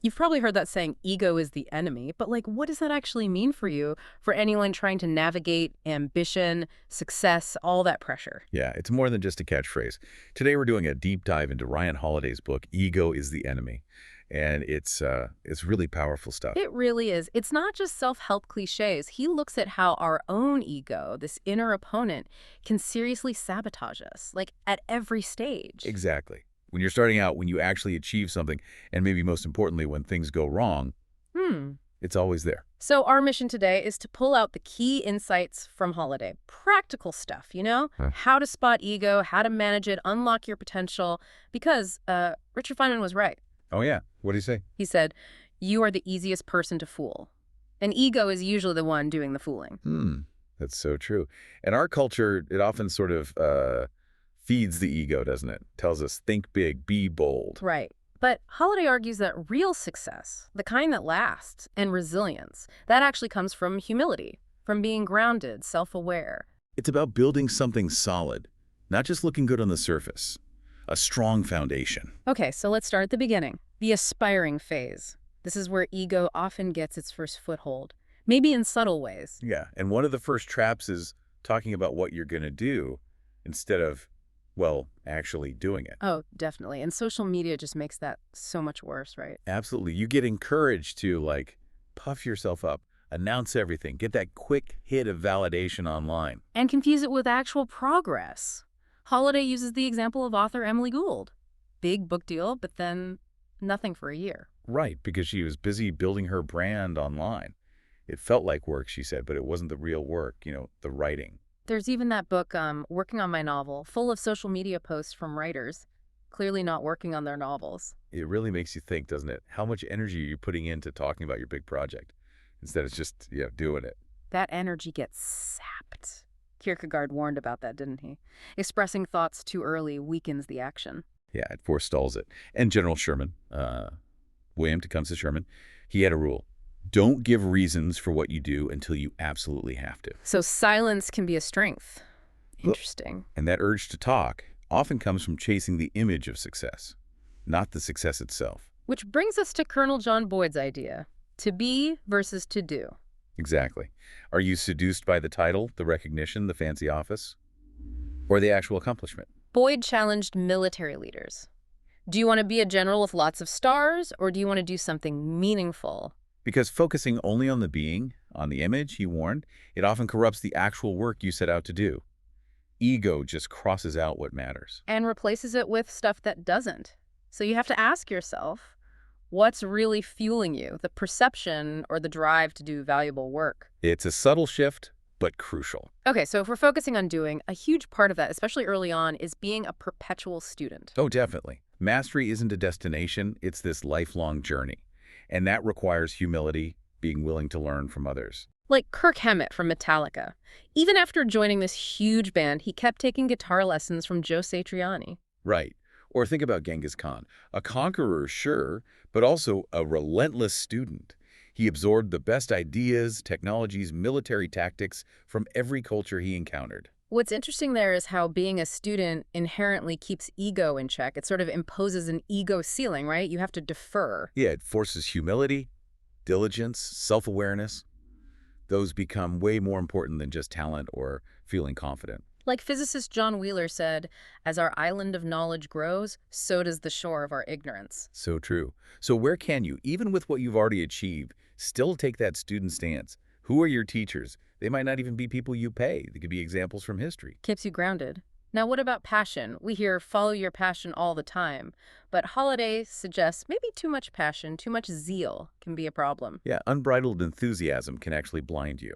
You've probably heard that saying, ego is the enemy, but like, what does that actually mean for you, for anyone trying to navigate ambition, success, all that pressure? Yeah, it's more than just a catchphrase. Today we're doing a deep dive into Ryan Holiday's book, Ego is the Enemy. And it's really powerful stuff. It really is. It's not just self-help cliches. He looks at how our own ego, this inner opponent, can seriously sabotage us, like at every stage. Exactly. When you're starting out, when you actually achieve something, and maybe most importantly, when things go wrong, Hmm. it's always there. So our mission today is to pull out the key insights from Holiday. Practical stuff, you know? Huh. How to spot ego, how to manage it, unlock your potential. Because Richard Feynman was right. Oh, yeah. What do you say? He said, you are the easiest person to fool. And ego is usually the one doing the fooling. That's so true. And our culture, it often sort of feeds the ego, doesn't it? Tells us, think big, be bold. Right. But Holiday argues that real success, the kind that lasts, and resilience, that actually comes from humility, from being grounded, self-aware. It's about building something solid, not just looking good on the surface. A strong foundation. Okay, so let's start at the beginning. The aspiring phase. This is where ego often gets its first foothold, maybe in subtle ways. Yeah, and one of the first traps is talking about what you're going to do instead of, well, actually doing it. Oh, definitely. And social media just makes that so much worse, right? Absolutely. You get encouraged to, like, puff yourself up, announce everything, get that quick hit of validation online. And confuse it with actual progress. Holiday uses the example of author Emily Gould. Big book deal, but then nothing for a year. Right, because she was busy building her brand online. It felt like work, she said, but it wasn't the real work, the writing. There's even that book, Working on My Novel, full of social media posts from writers, clearly not working on their novels. It really makes you think, doesn't it? How much energy are you putting into talking about your big project instead of just, doing it? That energy gets sapped. Kierkegaard warned about that, didn't he? Expressing thoughts too early weakens the action. Yeah, it forestalls it. And General Sherman, William Tecumseh Sherman, he had a rule. Don't give reasons for what you do until you absolutely have to. So silence can be a strength. Interesting. And that urge to talk often comes from chasing the image of success, not the success itself. Which brings us to Colonel John Boyd's idea, to be versus to do. Exactly. Are you seduced by the title, the recognition, the fancy office, or the actual accomplishment? Boyd challenged military leaders. Do you want to be a general with lots of stars, or do you want to do something meaningful? Because focusing only on the being, on the image, he warned, it often corrupts the actual work you set out to do. Ego just crosses out what matters. And replaces it with stuff that doesn't. So you have to ask yourself, what's really fueling you, the perception or the drive to do valuable work? It's a subtle shift, but crucial. Okay, so if we're focusing on doing, a huge part of that, especially early on, is being a perpetual student. Oh, definitely. Mastery isn't a destination, it's this lifelong journey. And that requires humility, being willing to learn from others. Like Kirk Hammett from Metallica. Even after joining this huge band, he kept taking guitar lessons from Joe Satriani. Right. Or think about Genghis Khan. A conqueror, sure, but also a relentless student. He absorbed the best ideas, technologies, military tactics from every culture he encountered. What's interesting there is how being a student inherently keeps ego in check. It sort of imposes an ego ceiling, right? You have to defer. Yeah, it forces humility, diligence, self-awareness. Those become way more important than just talent or feeling confident. Like physicist John Wheeler said, as our island of knowledge grows, so does the shore of our ignorance. So true. So where can you, even with what you've already achieved, still take that student stance? Who are your teachers? They might not even be people you pay. They could be examples from history. Keeps you grounded. Now, what about passion? We hear follow your passion all the time, but Holiday suggests maybe too much passion, too much zeal can be a problem. Yeah, unbridled enthusiasm can actually blind you.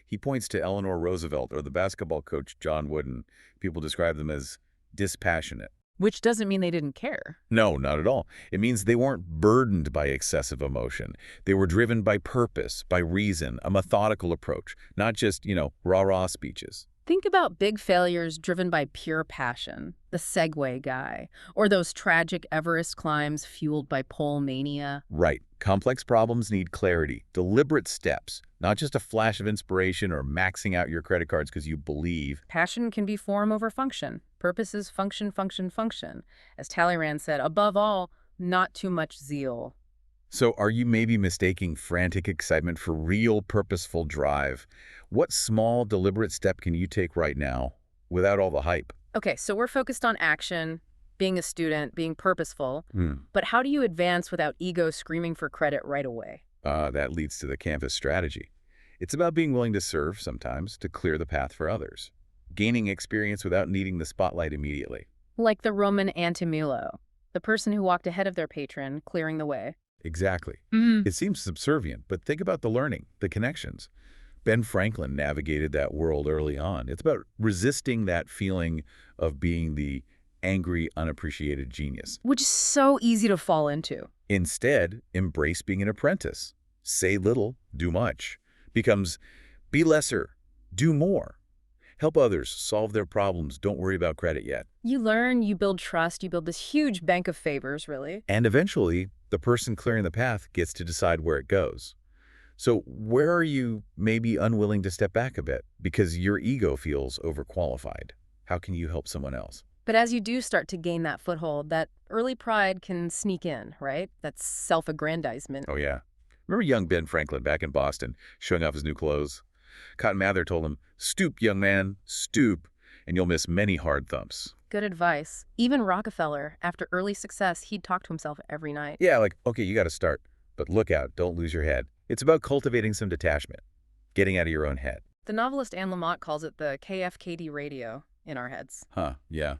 He points to Eleanor Roosevelt or the basketball coach John Wooden. People describe them as dispassionate. Which doesn't mean they didn't care. No, not at all. It means they weren't burdened by excessive emotion. They were driven by purpose, by reason, a methodical approach, not just, rah-rah speeches. Think about big failures driven by pure passion, the Segway guy, or those tragic Everest climbs fueled by pole mania. Right. Complex problems need clarity, deliberate steps, not just a flash of inspiration or maxing out your credit cards because you believe. Passion can be form over function. Purpose is function, function, function. As Talleyrand said, above all, not too much zeal. So are you maybe mistaking frantic excitement for real purposeful drive? What small, deliberate step can you take right now without all the hype? Okay, so we're focused on action, being a student, being purposeful. Hmm. But how do you advance without ego screaming for credit right away? That leads to the campus strategy. It's about being willing to serve sometimes to clear the path for others, gaining experience without needing the spotlight immediately. Like the Roman Antimilo, the person who walked ahead of their patron, clearing the way. Exactly. Mm. It seems subservient, but think about the learning, the connections. Ben Franklin navigated that world early on. It's about resisting that feeling of being the angry, unappreciated genius. Which is so easy to fall into. Instead, embrace being an apprentice. Say little, do much. Becomes be lesser, do more. Help others solve their problems. Don't worry about credit yet. You learn, you build trust, you build this huge bank of favors, really. And eventually, the person clearing the path gets to decide where it goes. So where are you maybe unwilling to step back a bit because your ego feels overqualified? How can you help someone else? But as you do start to gain that foothold, that early pride can sneak in, right? That's self-aggrandizement. Oh, yeah. Remember young Ben Franklin back in Boston showing off his new clothes? Cotton Mather told him, "Stoop, young man, stoop, and you'll miss many hard thumps." Good advice. Even Rockefeller, after early success, he'd talk to himself every night. Yeah, like, okay, you got to start, but look out, don't lose your head. It's about cultivating some detachment, getting out of your own head. The novelist Anne Lamott calls it the KFKD radio in our heads. Huh, yeah.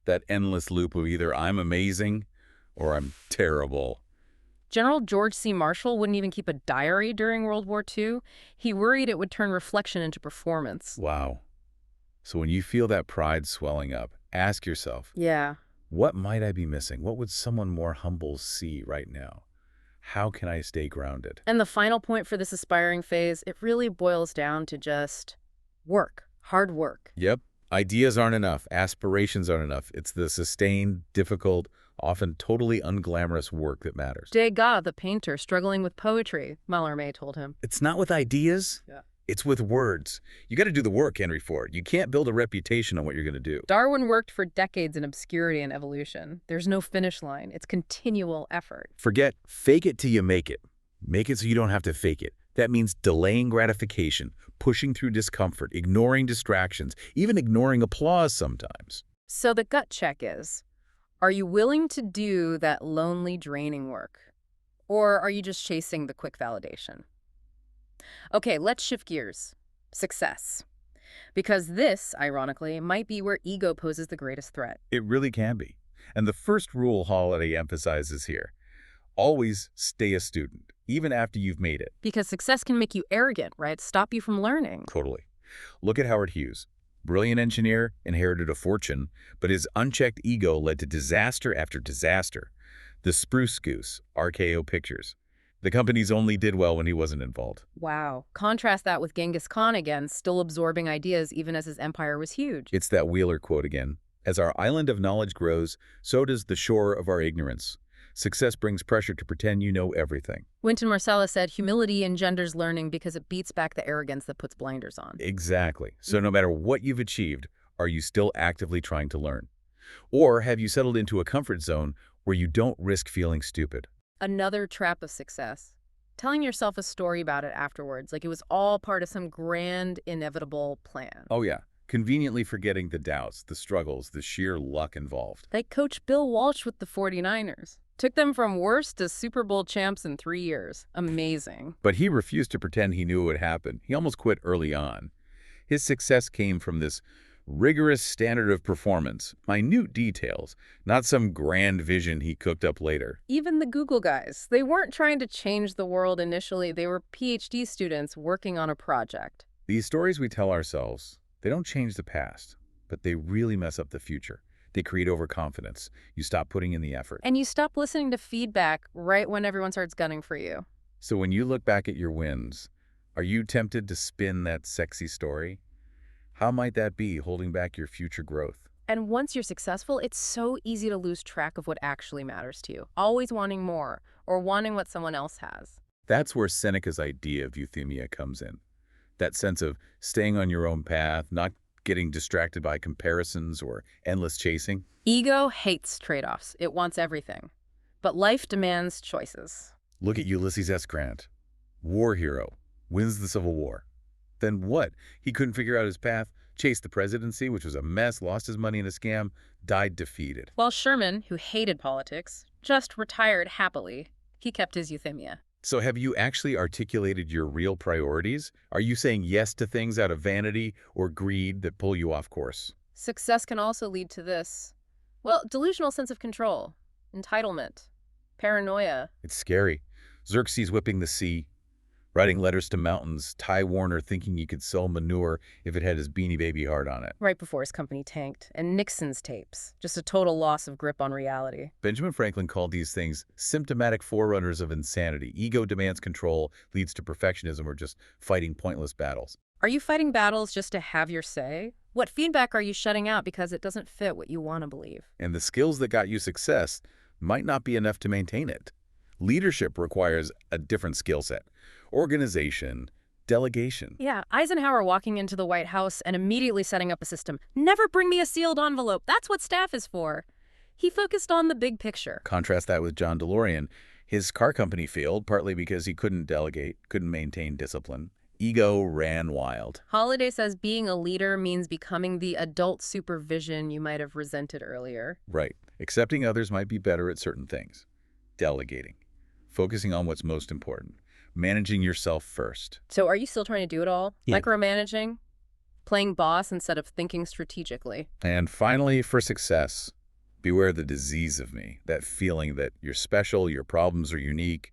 That endless loop of either I'm amazing or I'm terrible. General George C. Marshall wouldn't even keep a diary during World War II. He worried it would turn reflection into performance. Wow. So when you feel that pride swelling up, ask yourself, Yeah. what might I be missing? What would someone more humble see right now? How can I stay grounded? And the final point for this aspiring phase, it really boils down to just work, hard work. Yep. Ideas aren't enough. Aspirations aren't enough. It's the sustained, difficult, often totally unglamorous work that matters. Degas, the painter, struggling with poetry, Mallarmé told him. It's not with ideas. Yeah. It's with words. You got to do the work, Henry Ford. You can't build a reputation on what you're going to do. Darwin worked for decades in obscurity and evolution. There's no finish line. It's continual effort. Forget fake it till you make it. Make it so you don't have to fake it. That means delaying gratification, pushing through discomfort, ignoring distractions, even ignoring applause sometimes. So the gut check is, are you willing to do that lonely, draining work? Or are you just chasing the quick validation? Okay, let's shift gears. Success. Because this, ironically, might be where ego poses the greatest threat. It really can be. And the first rule Holiday emphasizes here, always stay a student, even after you've made it. Because success can make you arrogant, right? Stop you from learning. Totally. Look at Howard Hughes. Brilliant engineer, inherited a fortune, but his unchecked ego led to disaster after disaster. The Spruce Goose, RKO Pictures. The companies only did well when he wasn't involved. Wow. Contrast that with Genghis Khan again, still absorbing ideas even as his empire was huge. It's that Wheeler quote again. As our island of knowledge grows, so does the shore of our ignorance. Success brings pressure to pretend you know everything. Wynton Marsalis said, humility engenders learning because it beats back the arrogance that puts blinders on. Exactly. So no matter what you've achieved, are you still actively trying to learn? Or have you settled into a comfort zone where you don't risk feeling stupid? Another trap of success. Telling yourself a story about it afterwards, like it was all part of some grand, inevitable plan. Oh yeah, conveniently forgetting the doubts, the struggles, the sheer luck involved. Like Coach Bill Walsh with the 49ers. Took them from worst to Super Bowl champs in 3 years. Amazing. But he refused to pretend he knew it would happen. He almost quit early on. His success came from this rigorous standard of performance, minute details, not some grand vision he cooked up later. Even the Google guys, they weren't trying to change the world initially. They were PhD students working on a project. These stories we tell ourselves, they don't change the past, but they really mess up the future. They create overconfidence. You stop putting in the effort. And you stop listening to feedback right when everyone starts gunning for you. So when you look back at your wins, are you tempted to spin that sexy story? How might that be holding back your future growth? And once you're successful, it's so easy to lose track of what actually matters to you. Always wanting more or wanting what someone else has. That's where Seneca's idea of euthymia comes in. That sense of staying on your own path, not getting distracted by comparisons or endless chasing. Ego hates trade-offs. It wants everything. But life demands choices. Look at Ulysses S. Grant. War hero. Wins the Civil War. Then what? He couldn't figure out his path, chased the presidency, which was a mess, lost his money in a scam, died defeated. While Sherman, who hated politics, just retired happily. He kept his euthymia. So have you actually articulated your real priorities? Are you saying yes to things out of vanity or greed that pull you off course? Success can also lead to this. Well, delusional sense of control, entitlement, paranoia. It's scary. Xerxes whipping the sea, writing letters to mountains, Ty Warner thinking he could sell manure if it had his Beanie Baby heart on it. Right before his company tanked, and Nixon's tapes. Just a total loss of grip on reality. Benjamin Franklin called these things symptomatic forerunners of insanity. Ego demands control, leads to perfectionism, or just fighting pointless battles. Are you fighting battles just to have your say? What feedback are you shutting out because it doesn't fit what you want to believe? And the skills that got you success might not be enough to maintain it. Leadership requires a different skill set. Organization, delegation. Yeah, Eisenhower walking into the White House and immediately setting up a system. Never bring me a sealed envelope. That's what staff is for. He focused on the big picture. Contrast that with John DeLorean. His car company failed, partly because he couldn't delegate, couldn't maintain discipline. Ego ran wild. Holliday says being a leader means becoming the adult supervision you might have resented earlier. Right. Accepting others might be better at certain things. Delegating. Focusing on what's most important. Managing yourself first. So are you still trying to do it all? Yeah. Micromanaging? Playing boss instead of thinking strategically? And finally, for success, beware the disease of me. That feeling that you're special, your problems are unique,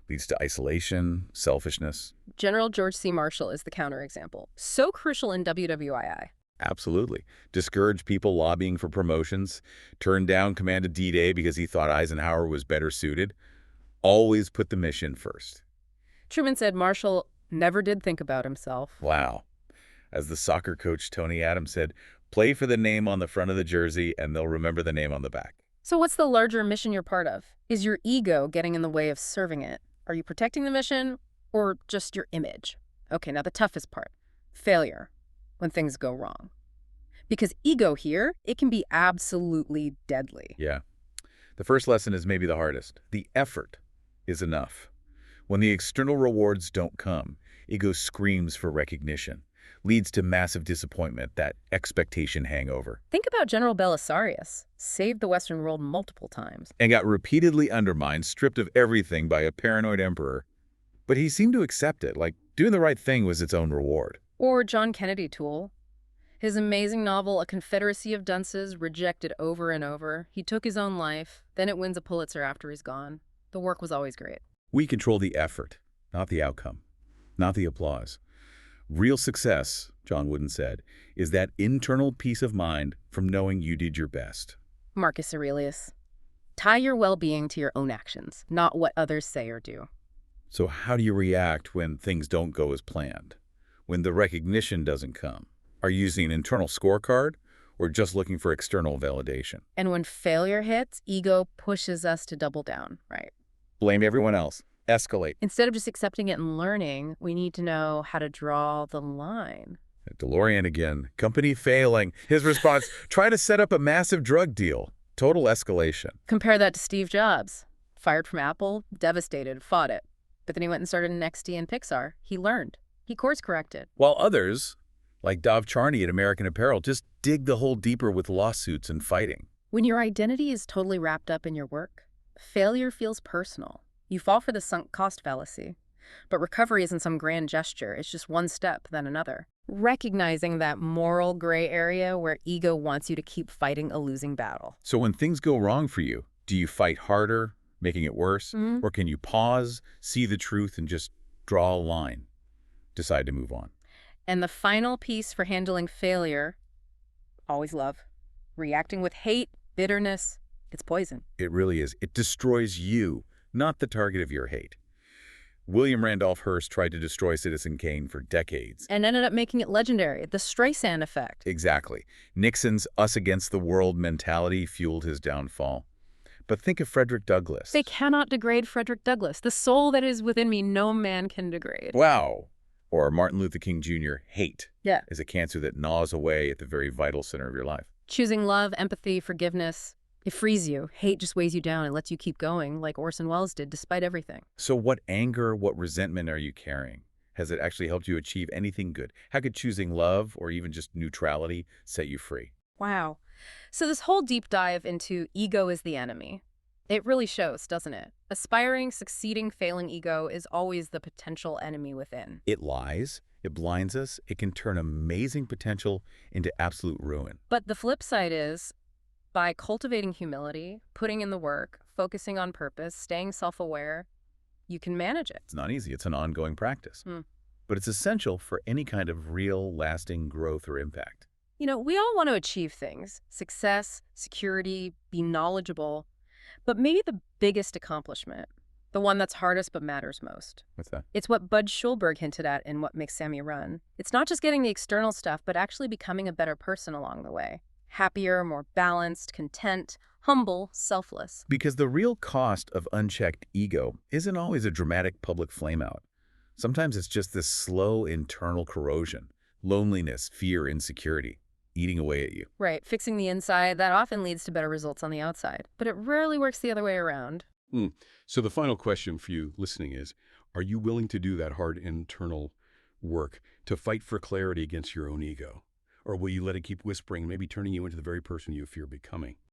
leads to isolation, selfishness. General George C. Marshall is the counterexample. So crucial in WWII. Absolutely. Discourage people lobbying for promotions, turn down command of D-Day because he thought Eisenhower was better suited. Always put the mission first. Truman said Marshall never did think about himself. Wow. As the soccer coach Tony Adams said, play for the name on the front of the jersey and they'll remember the name on the back. So what's the larger mission you're part of? Is your ego getting in the way of serving it? Are you protecting the mission or just your image? Okay, now the toughest part. Failure. When things go wrong. Because ego here, it can be absolutely deadly. Yeah. The first lesson is maybe the hardest. The effort is enough. When the external rewards don't come, ego screams for recognition, leads to massive disappointment, that expectation hangover. Think about General Belisarius. Saved the Western world multiple times. And got repeatedly undermined, stripped of everything by a paranoid emperor. But he seemed to accept it, like doing the right thing was its own reward. Or John Kennedy Toole. His amazing novel, A Confederacy of Dunces, rejected over and over. He took his own life, then it wins a Pulitzer after he's gone. The work was always great. We control the effort, not the outcome, not the applause. Real success, John Wooden said, is that internal peace of mind from knowing you did your best. Marcus Aurelius. Tie your well-being to your own actions, not what others say or do. So how do you react when things don't go as planned? When the recognition doesn't come? Are you using an internal scorecard or just looking for external validation? And when failure hits, ego pushes us to double down, right? Blame everyone else. Escalate. Instead of just accepting it and learning, we need to know how to draw the line. DeLorean again. Company failing. His response, try to set up a massive drug deal. Total escalation. Compare that to Steve Jobs. Fired from Apple, devastated, fought it. But then he went and started an XD and Pixar. He learned. He course corrected. While others, like Dov Charney at American Apparel, just dig the hole deeper with lawsuits and fighting. When your identity is totally wrapped up in your work, failure feels personal. You fall for the sunk cost fallacy. But recovery isn't some grand gesture. It's just one step, then another. Recognizing that moral gray area where ego wants you to keep fighting a losing battle. So when things go wrong for you, do you fight harder, making it worse? Or can you pause, see the truth, and just draw a line, decide to move on? And the final piece for handling failure, always love. Reacting with hate, bitterness, it's poison. It really is. It destroys you, not the target of your hate. William Randolph Hearst tried to destroy Citizen Kane for decades. And ended up making it legendary, the Streisand effect. Exactly. Nixon's us against the world mentality fueled his downfall. But think of Frederick Douglass. They cannot degrade Frederick Douglass. The soul that is within me, no man can degrade. Wow. Or Martin Luther King Jr., hate is a cancer that gnaws away at the very vital center of your life. Choosing love, empathy, forgiveness, It frees you. Hate just weighs you down and lets you keep going, like Orson Welles did, despite everything. So what anger, what resentment are you carrying? Has it actually helped you achieve anything good? How could choosing love or even just neutrality set you free? Wow. So this whole deep dive into ego is the enemy. It really shows, doesn't it? Aspiring, succeeding, failing ego is always the potential enemy within. It lies, it blinds us, it can turn amazing potential into absolute ruin. But the flip side is, by cultivating humility, putting in the work, focusing on purpose, staying self-aware, you can manage it. It's not easy, it's an ongoing practice. Hmm. But it's essential for any kind of real, lasting growth or impact. You know, we all want to achieve things, success, security, be knowledgeable, but maybe the biggest accomplishment, the one that's hardest but matters most. What's that? It's what Bud Schulberg hinted at in What Makes Sammy Run. It's not just getting the external stuff, but actually becoming a better person along the way. Happier, more balanced, content, humble, selfless. Because the real cost of unchecked ego isn't always a dramatic public flameout. Sometimes it's just this slow internal corrosion, loneliness, fear, insecurity, eating away at you. Right, fixing the inside, that often leads to better results on the outside, but it rarely works the other way around. Mm. So the final question for you listening is, are you willing to do that hard internal work to fight for clarity against your own ego? Or will you let it keep whispering, maybe turning you into the very person you fear becoming?